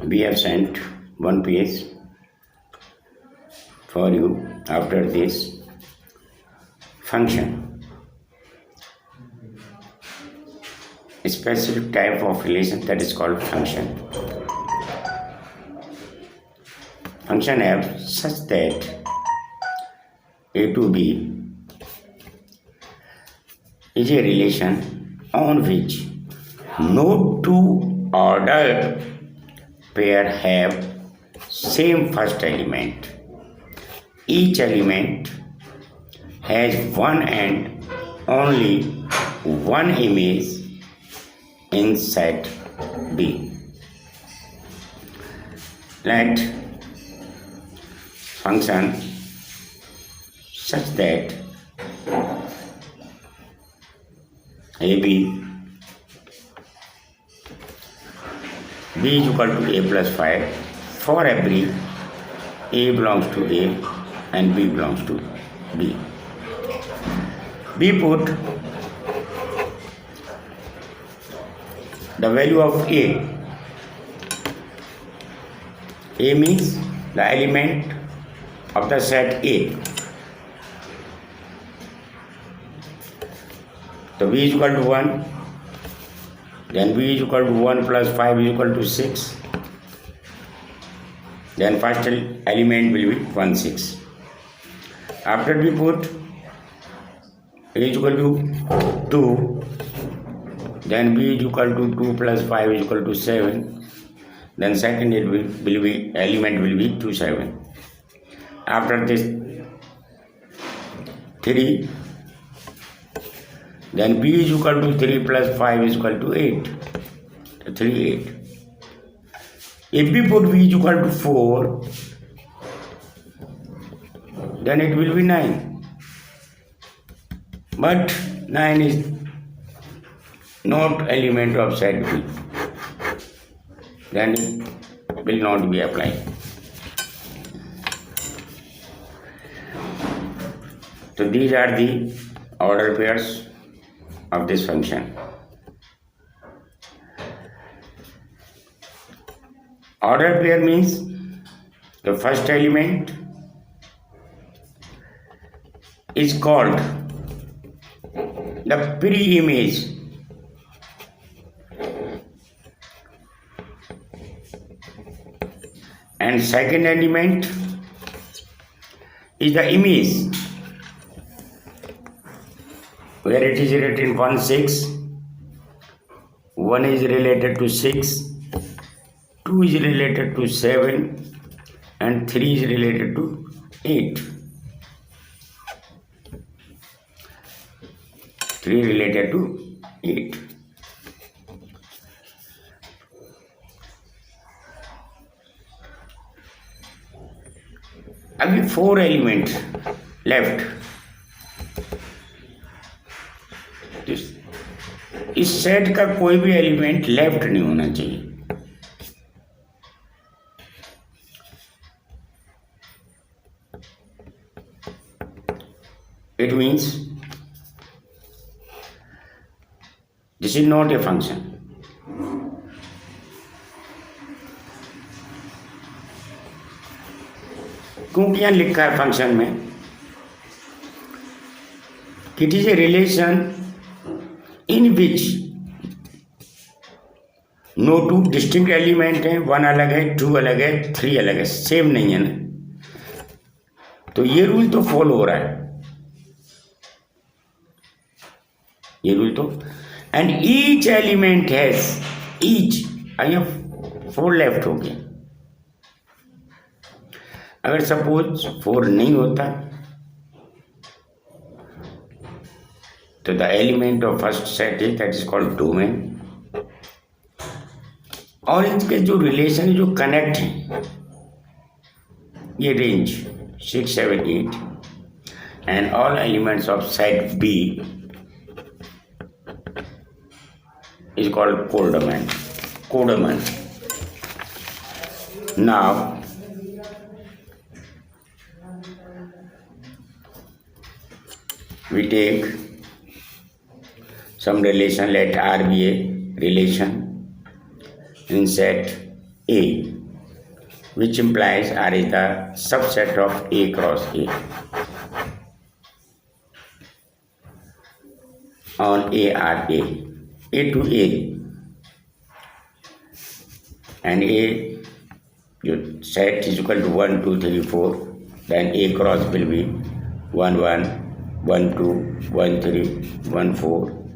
We have sent one page for you after this function. A specific type of relation that is called function. Function f such that a to b is a relation on which no two ordered pair have same first element. Each element has one and only one image in set B. Let function such that AB B is equal to A plus 5 for every A belongs to A and B belongs to B. We put the value of A. A means the element of the set A. So B is equal to 1. Then B is equal to 1 plus 5 is equal to 6. Then first element will be 1, 6. After we put A is equal to 2, then B is equal to 2 plus 5 is equal to 7. Then second element will be 2, 7. After this 3, then B is equal to 3 plus 5 is equal to 8. 3, 8. If we put B is equal to 4, then it will be 9. But 9 is not element of set B. Then it will not be applied. So these are the order pairs of this function. Order pair means the first element is called the pre-image and second element is the image where it is written 1, 6, 1 is related to 6, 2 is related to 7 and 3 is related to 8. 3 related to 8. अभी 4 element left. इस set का कोई भी element left नहीं होना चाहिए. It means this is not a function. क्योंकि यहाँ लिखा है फंक्शन में it is a relation in which no two distinct element है. 1 अलग है, 2 अलग है, 3 अलग है, सेम नहीं है ना. तो ये रूल तो फॉलो हो रहा है, ये रूल तो. And each element has each. यहाँ 4 लेफ्ट हो गया. अगर सपोज 4 नहीं होता तो the element of first set is that is called domain. और इनके जो रिलेशन जो कनेक्ट है ये range 6, 7, 8 and all elements of set B is called codomain. Codomain. Now, we take some relation. Let R be a relation in set A, which implies R is the subset of A cross A. On A are A to A, and A your set is equal to 1, 2, 3, 4. Then A cross will be 1, 1, 1, 2, 1, 3, 1, 4,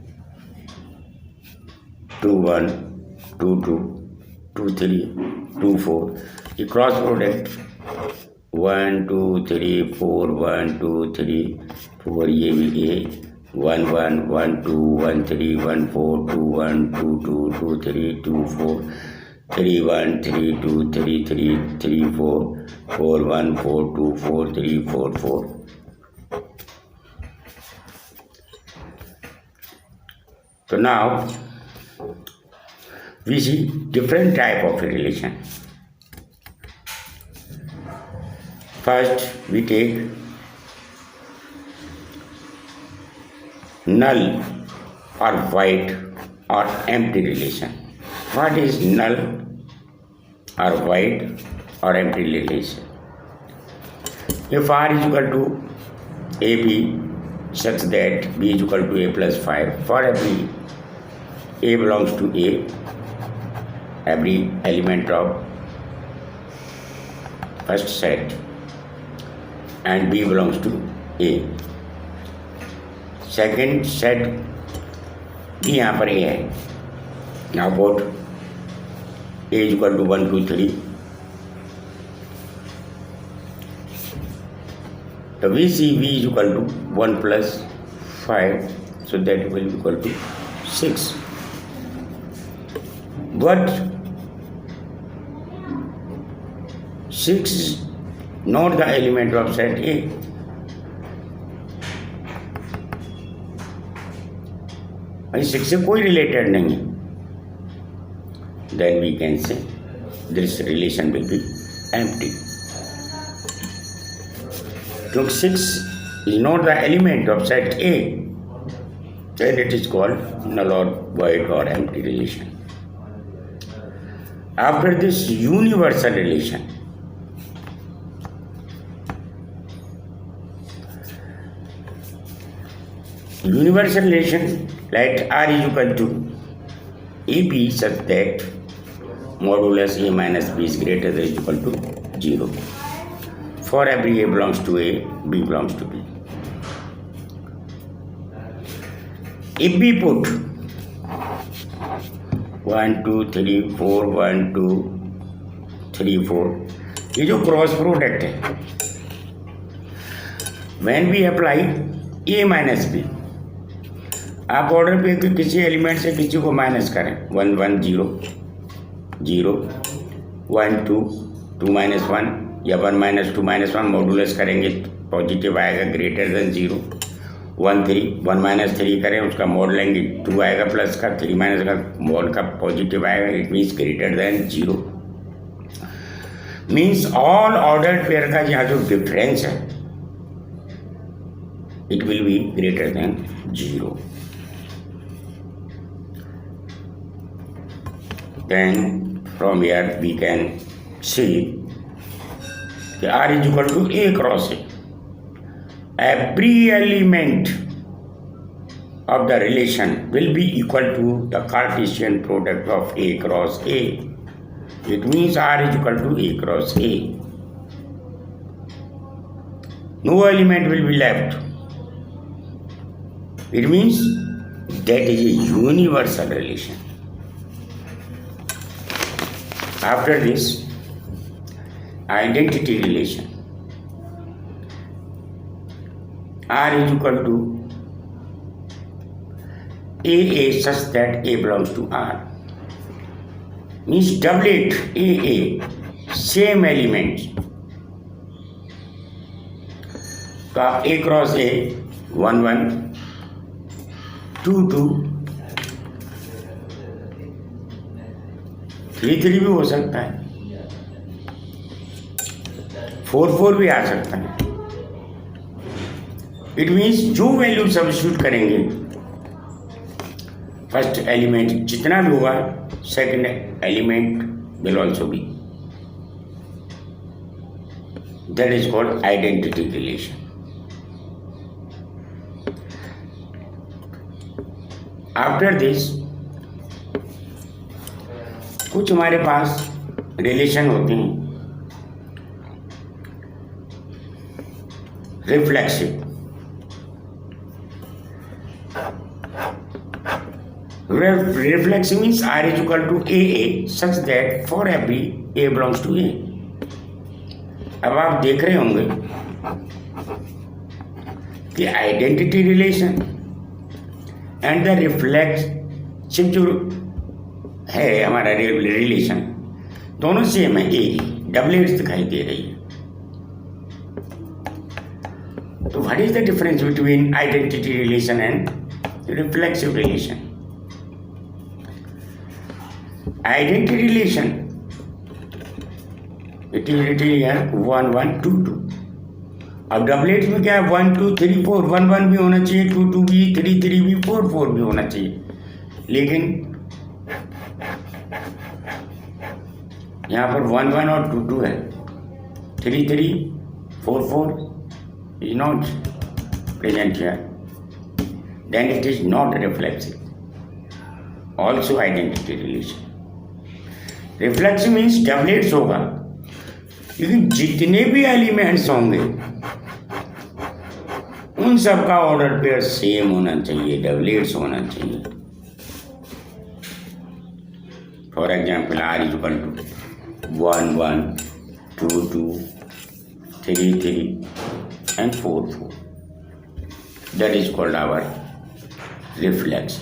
2, 1, 2, 2, 2, 3, 2, 4. The cross product 1, 2, 3, 4, 1, 2, 3, 4. ये भी A 1, 1, 1, 2, 1, 3, 1, 4, 2, 1, 2, 2, 2, 3, 2, 4. 3, 1, 3, 2, 3, 3, 3, 4, 4, 1, 4, 2, 4, 3, 4, 4. So now we see different type of relation. First we take null or void or empty relation. What is null or void or empty relation? If R is equal to AB such that B is equal to A plus 5, for every A belongs to A, every element of first set, and B belongs to A. Second set B यहाँ पर A है. Now put A is equal to 1, 2, 3. So we see V is equal to 1 plus 5, so that will be equal to 6. But 6 is not the element of set A. भाई 6 से कोई related नहीं है. Then we can say this relation will be empty. Because 6 is not the element of set A, then it is called null or void or empty relation. After this universal relation, let R is equal to AB such that modulus A minus B is greater than or equal to 0. For every A belongs to A, B belongs to B. If we put 1, 2, 3, 4, 1, 2, 3, 4, ये जो cross product है, when we apply A minus B, आप order पे किसी element से किसी को minus करें, 1, 1, 0, 0, 1, 2, 2 minus 1 या 1 minus 2 minus 1 मॉडुलस करेंगे पॉजिटिव आएगा ग्रेटर देन 0. 1, 3, 1 minus 3 करें उसका मॉड लेंगे 2 आएगा प्लस का, 3 minus का मॉड का पॉजिटिव आएगा, it means greater than 0. Means all ordered pair का यहाँ जो डिफरेंस है it will be greater than 0. Then from here we can see that R is equal to A cross A. Every element of the relation will be equal to the Cartesian product of A cross A. It means R is equal to A cross A. No element will be left. It means that is a universal relation. After this, identity relation. R is equal to AA such that A belongs to R. Means doublet AA, same elements. तो आप A cross A 1, 1, 2, 2, 3, 3 भी हो सकता है, 4, 4 भी आ सकता है. It means जो वैल्यू सब्स्टिट्यूट करेंगे फर्स्ट एलिमेंट जितना भी होगा second element will also be. That is called identity relation. After this, कुछ हमारे पास रिलेशन होते हैं reflexive. Reflexive means R is equal to AA such that for every A belongs to A. अब आप देख रहे होंगे कि identity relation and the reflexive जो है हमारा रिलेशन दोनों सेम है. ए डबलेट्स दिखाई दे रही है. तो what is the difference between identity relation and reflexive relation? Identity relation, it is written here 1 1 2 2. अब डबलेट्स में क्या है 1 2 3 4 1 1 भी होना चाहिए 2 2 भी 3 3 भी 4 4 भी होना चाहिए. लेकिन यहाँ पर 1 1 और 2 2 है. 3 3 4 4 is not present here. Then it is not reflexive. Also identity relation. Reflexive means doublets होगा लेकिन जितने भी एलिमेंट्स होंगे उन सब का ऑर्डर पेयर सेम होना चाहिए, डबलेट्स होना चाहिए. For example R is equal to 1 1 2 2 3 3 and 4 4. That is called our reflex.